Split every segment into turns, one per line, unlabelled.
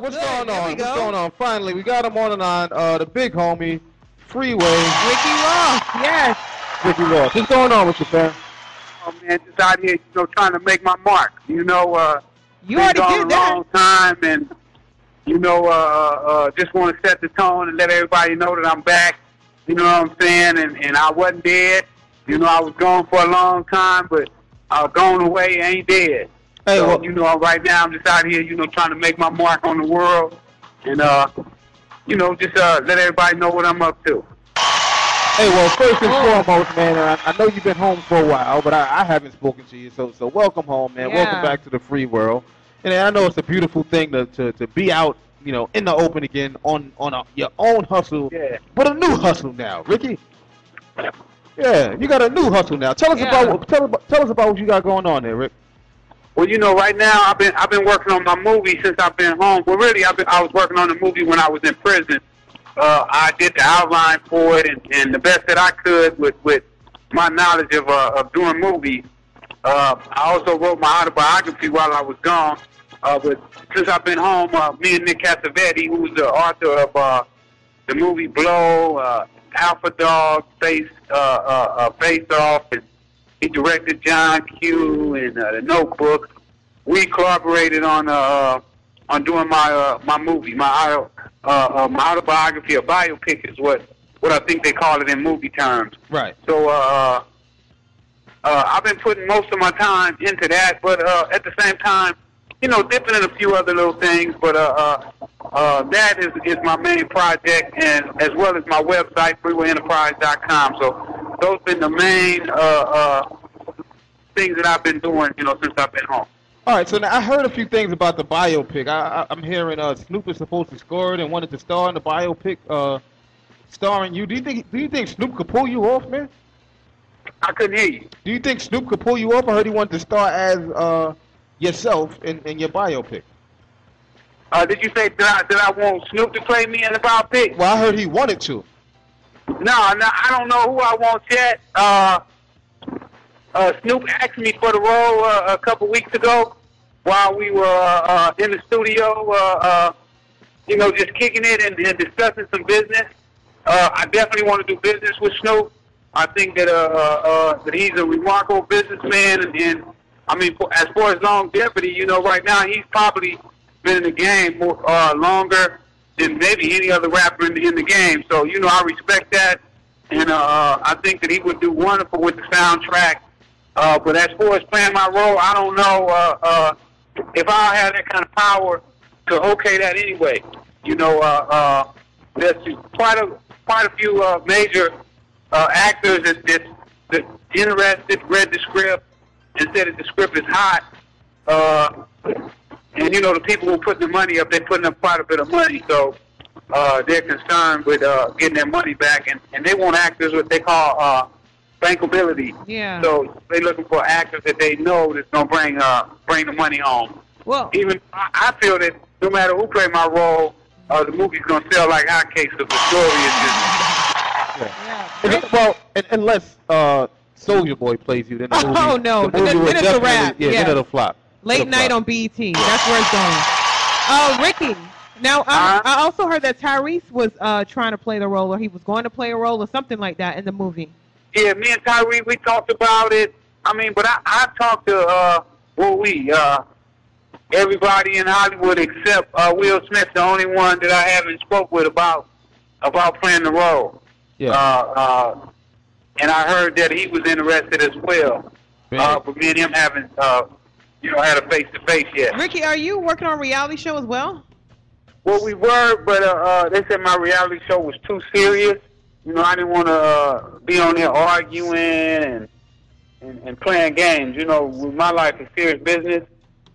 what's
good.
going
There
on?
we
What's
go.
going on? Finally, we got him on the line. The big homie, Freeway.
Ricky Ross, yes.
Ricky Ross. What's going on with you, fam?
Oh man, just out here, trying to make my mark.
You
been
already
gone
did
a
that.
long time, and just want to set the tone and let everybody know that I'm back. You know what I'm saying? And I wasn't dead. I was gone for a long time, but gone away, ain't dead.
Hey,
so,
well,
right now I'm just out here, trying to make my mark on the world, and just let everybody know what I'm up to.
hey, well, first and foremost, man, I know you've been home for a while, but I haven't spoken to you, so welcome home, man.
Yeah.
Welcome back to the free world. And I know it's a beautiful thing to be out, in the open again on your own hustle,
Yeah.
but a new hustle now, Ricky. Yeah, you got a new hustle now. Tell us about what you got going on there, Rick.
Well, right now I've been working on my movie since I've been home. Well, really, I was working on the movie when I was in prison. I did the outline for it, and the best that I could with my knowledge of doing movies. I also wrote my autobiography while I was gone. But since I've been home, me and Nick Cassavetti, who's the author of the movie Blow, Alpha Dog, Face Off, and he directed John Q and The Notebook. We collaborated on doing my movie, my autobiography, a biopic is what I think they call it in movie terms.
Right.
So I've been putting most of my time into that, but at the same time, dipping in a few other little things. But that is my main project, and as well as my website, freewayenterprise.com. So those have been the main things that I've been doing, since I've been home.
All right, so now I heard a few things about the biopic. I'm hearing Snoop is supposed to score it and wanted to star in the biopic, starring you. Do you think Snoop could pull you off, man?
I couldn't hear you.
Do you think Snoop could pull you off? I heard he wanted to star as yourself in your biopic.
Did you say that I want Snoop to play me in the biopic?
Well, I heard he wanted to.
No, I don't know who I want yet. Snoop asked me for the role a couple weeks ago while we were in the studio, just kicking it and discussing some business. I definitely want to do business with Snoop. I think that he's a remarkable businessman, and I mean, as far as longevity, right now he's probably been in the game more, longer than maybe any other rapper in the game. So, I respect that, and I think that he would do wonderful with the soundtrack. But as far as playing my role, I don't know if I had that kind of power to okay that anyway. There's quite a few major actors that interested, read the script, and said that the script is hot. And the people who put the money up, they're putting up quite a bit of money, so they're concerned with getting their money back, and they want actors what they call bankability.
Yeah.
So they're looking for actors that they know that's gonna bring the money home.
Well,
Even I feel that no matter who play my role, the movie's gonna sell like hotcakes. So the story is just
yeah.
Well, unless Soulja Boy plays you, then the movie,
Oh, no.
the movie
Then
will
it's a
definitely,
wrap.
yeah,
Yeah.
then it'll flop.
Late night on BET. That's where it's going. Ricky. Now, I also heard that Tyrese was trying to play the role, or he was going to play a role, or something like that in the movie.
Yeah, me and Tyrese, we talked about it. I mean, but I talked to everybody in Hollywood except Will Smith, the only one that I haven't spoke with about playing the role.
Yeah.
And I heard that he was interested as well. But me and him haven't, had a face-to-face yet.
Ricky, are you working on a reality show as well?
Well, we were, but they said my reality show was too serious. I didn't want to be on there arguing and playing games. My life is serious business,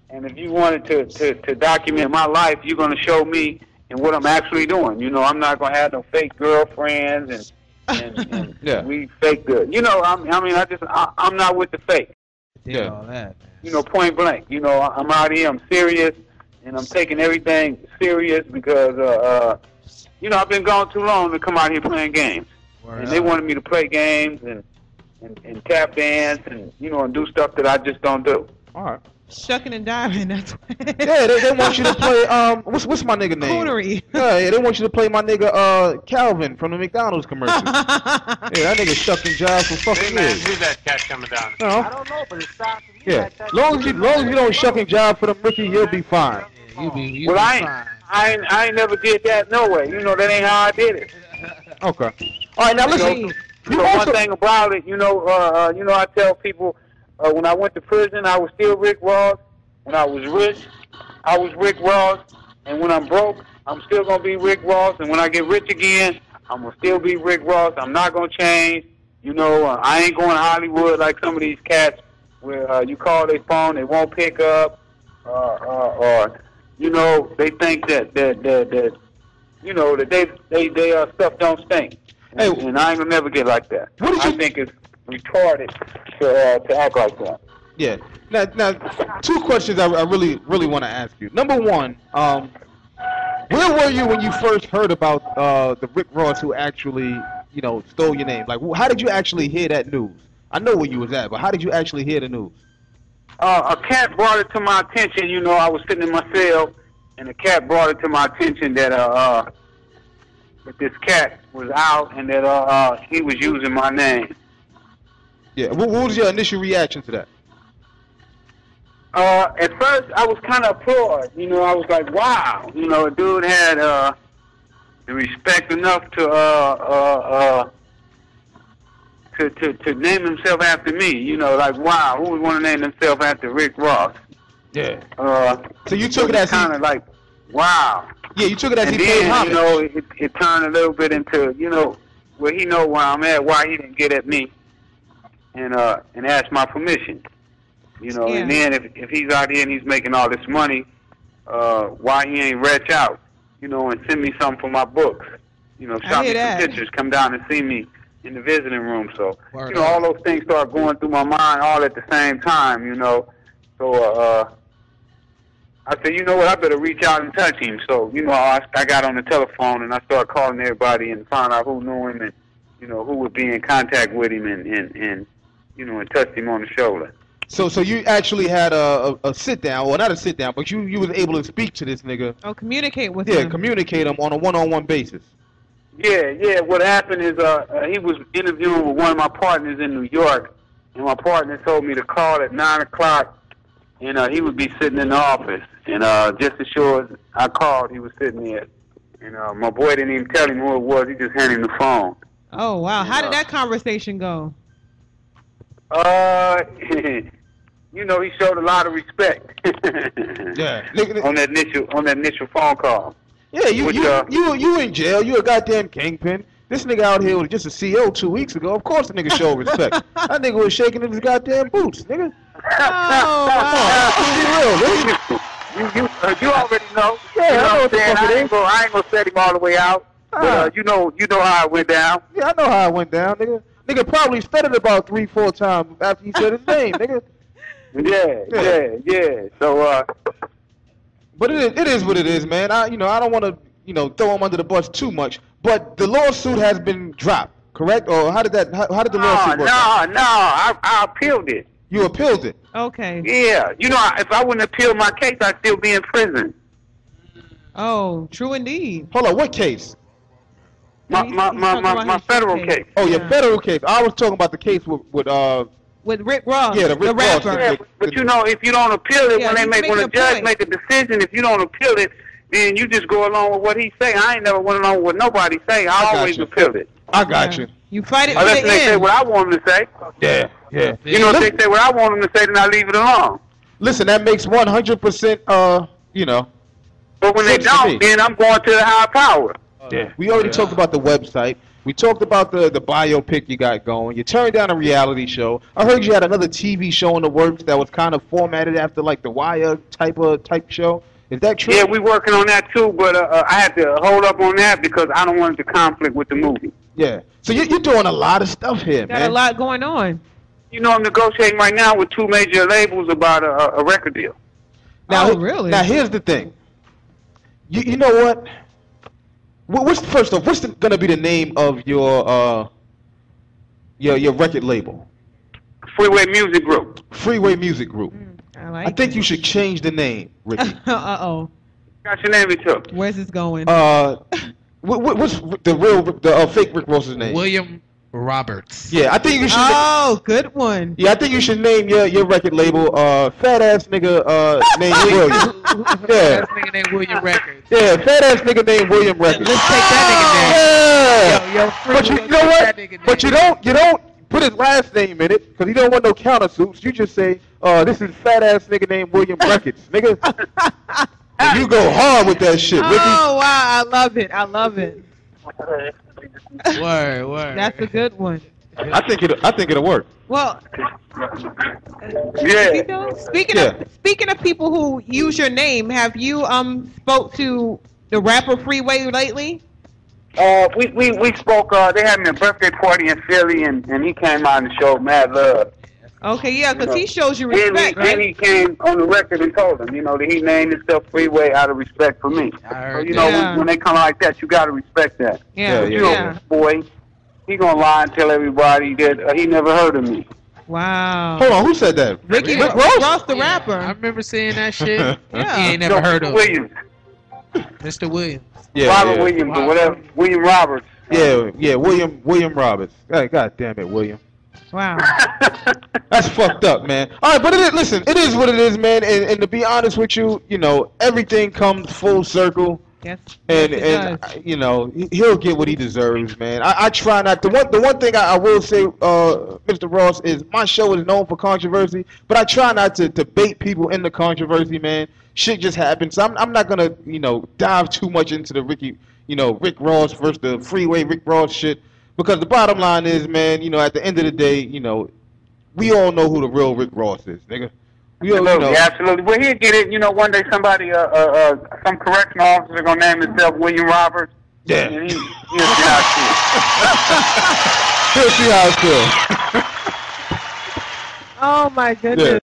and if you wanted to document my life, you're going to show me and what I'm actually doing. I'm not going to have no fake girlfriends and
yeah.
we fake good. I'm not with the fake.
Yeah.
All that,
Point blank. I'm out here. I'm serious, and I'm taking everything serious because I've been gone too long to come out here playing games.
Word
And they
up.
wanted me to play games and tap dance and and do stuff that I just don't do.
All right.
Shucking and diving. That's
Yeah, they want you to play what's my nigga name?
Coonery.
Yeah, they want you to play my nigga Calvin from the McDonald's commercial. Yeah, that nigga shucking jive for fucking
Hey man,
years.
who's that cat coming down?
No.
I don't know, but it sounds to me
Yeah,
like that.
long as you don't shuck and jive for them Ricky, you'll be fine.
You be
Well,
fine.
I ain't never did that no way. You know, that ain't how I did it.
Okay. All right, now listen.
So one thing about it, I tell people, when I went to prison, I was still Rick Ross. When I was rich, I was Rick Ross. And when I'm broke, I'm still going to be Rick Ross. And when I get rich again, I'm going to still be Rick Ross. I'm not going to change. You know, I ain't going to Hollywood like some of these cats where you call their phone, they won't pick up. Or, you know, they think that you know, that they stuff don't stink.
Hey,
and I ain't gonna never get like that.
What did you
I think it's retarded to act like that.
Yeah. Now, two questions I really want to ask you. Number one, where were you when you first heard about the Rick Ross who actually, you know, stole your name? Like, how did you actually hear that news? I know where you was at, but how did you actually hear the news?
A cat brought it to my attention. You know, I was sitting in my cell, and a cat brought it to my attention that that this cat was out and that he was using my name.
Yeah. What was your initial reaction to that?
At first, I was kind of appalled. You know, I was like, wow. You know, a dude had the respect enough to name himself after me. You know, like, wow, who would want to name himself after Rick Ross?
Yeah.
So
you took it as
kind of like, wow.
Yeah, you took it as
And
he paid
then,
homage.
you know, it turned a little bit into, you know, where he know where I'm at, why he didn't get at me, and ask my permission. You know,
Yeah.
and then if he's out here and he's making all this money, why he ain't reach out, you know, and send me something for my books. You know, shot me some pictures, come down and see me in the visiting room. So, you know, all those things start going through my mind all at the same time, you know. So, I said, you know what, I better reach out and touch him. So, you know, I got on the telephone and I started calling everybody and found out who knew him and, you know, who would be in contact with him and you know, and touched him on the shoulder.
So you actually had a sit down, well, not a sit down, but you was able to speak to this nigga.
Oh, communicate with
Yeah,
him.
communicate him on a one-on-one basis.
Yeah. What happened is he was interviewing with one of my partners in New York, and my partner told me to call at 9 o'clock, and he would be sitting in the office. And just as sure as I called, he was sitting there. And my boy didn't even tell him who it was. He just handed him the phone.
Oh, wow. How did that conversation go?
You know, he showed a lot of respect.
Yeah.
on that initial phone call.
Yeah, you in jail. You a goddamn kingpin. This nigga out here was just a CO 2 weeks ago. Of course the nigga showed respect. That nigga was shaking in his goddamn boots, nigga.
Oh, wow.
You already know.
Yeah,
you know
I know what the
I'm saying?
fuck it is.
I ain't gonna set him all the way out. But you know how it went down.
Yeah, I know how it went down, nigga. Nigga probably said it about 3-4 times after he said his name, nigga.
Yeah. So
but it is what it is, man. I don't want to, throw him under the bus too much. But the lawsuit has been dropped, correct? Or how did the lawsuit work?
No, I appealed it.
You appealed it.
Okay.
Yeah, you know, if I wouldn't appeal my case, I'd still be in prison.
Oh, true indeed.
Hold on, what case?
My federal case.
Oh, your federal case. I was talking about the case with
Rick Ross.
Yeah, the Rick Ross.
rapper.
Yeah, but you know, if you don't appeal it,
Yeah,
when a judge make a decision, if you don't appeal it, then you just go along with what he say. I ain't never went along with what nobody say. I always appealed it.
I got you.
You fight it to
Unless
the
they say
end.
what I want them to say.
Yeah.
You know, if they say what I want them to say, then I leave it alone.
Listen, that makes 100%,
But when they
sense to me.
don't, then I'm going to the higher power.
Yeah. We already talked about the website. We talked about the biopic you got going. You turned down a reality show. I heard you had another TV show in the works that was kind of formatted after like the Wire type show. Is that true?
Yeah, we working on that too, but I had to hold up on that because I don't want it to conflict with the movie.
Yeah. So you're doing a lot of stuff here,
Got
man.
a lot going on.
You know, I'm negotiating right now with 2 major labels about a record deal.
Now,
really?
Now here's the thing. You know what? What's going to be the name of your record label?
Freeway Music Group.
Freeway Music Group.
I like
I think
it.
you should change the name, Ricky.
Uh-oh.
Got your name into.
Where's this going?
What's the fake Rick Ross's name?
William Roberts.
Yeah, I think you should.
Oh, good one.
Yeah, I think you should name your record label fat ass nigga named William. Yeah.
That nigga named William Records.
Yeah, fat ass nigga named William Records.
Let's take that nigga name.
Yeah.
Yo, Freeway,
But you
let's
know
take
what?
that nigga
But
name.
you don't put his last name in it because you don't want no countersuits. You just say, this is fat ass nigga named William Records, nigga. And you go hard with that shit, Ricky.
Oh, wow. I love it. I love it.
Word.
That's a good one.
I think it'll work.
Well,
Yeah.
Speaking of people who use your name, have you spoke to the rapper Freeway lately?
We spoke. They had me a birthday party in Philly, and he came out and showed mad love.
Okay, yeah, because he shows you
Then
respect,
then
right?
he came on the record and told them, that he named himself Freeway out of respect for me.
I heard
So,
that.
when they come like that, you got to respect that.
Yeah,
Yeah,
yeah.
Boy, he gonna lie and tell everybody that he never heard of me.
Wow.
Hold on, who said that?
Ricky
Rick
Ross,
Ross?
the rapper.
I remember seeing that shit.
Yeah.
He ain't never heard of
Williams.
Mr. Williams.
Yeah,
Robert
yeah.
Williams or whatever. William Roberts.
Yeah, William Roberts. God damn it, William.
Wow.
That's fucked up, man. All right, but listen, it is what it is, man. And to be honest with you, everything comes full circle.
Yes.
And
yes, it does.
he'll get what he deserves, man. I try not. The one thing I will say, Mr. Ross, is my show is known for controversy, but I try not to bait people into controversy, man. Shit just happens. So I'm not gonna dive too much into the Rick Ross versus the Freeway Rick Ross shit, because the bottom line is, man, at the end of the day, we all know who the real Rick Ross is, nigga. We all
Absolutely, absolutely. Well, he'll get it. One day somebody, some correctional officer gonna name himself William Roberts.
Yeah.
And he'll see how it feels.
He'll see how it feels.
Oh my goodness.
Yeah.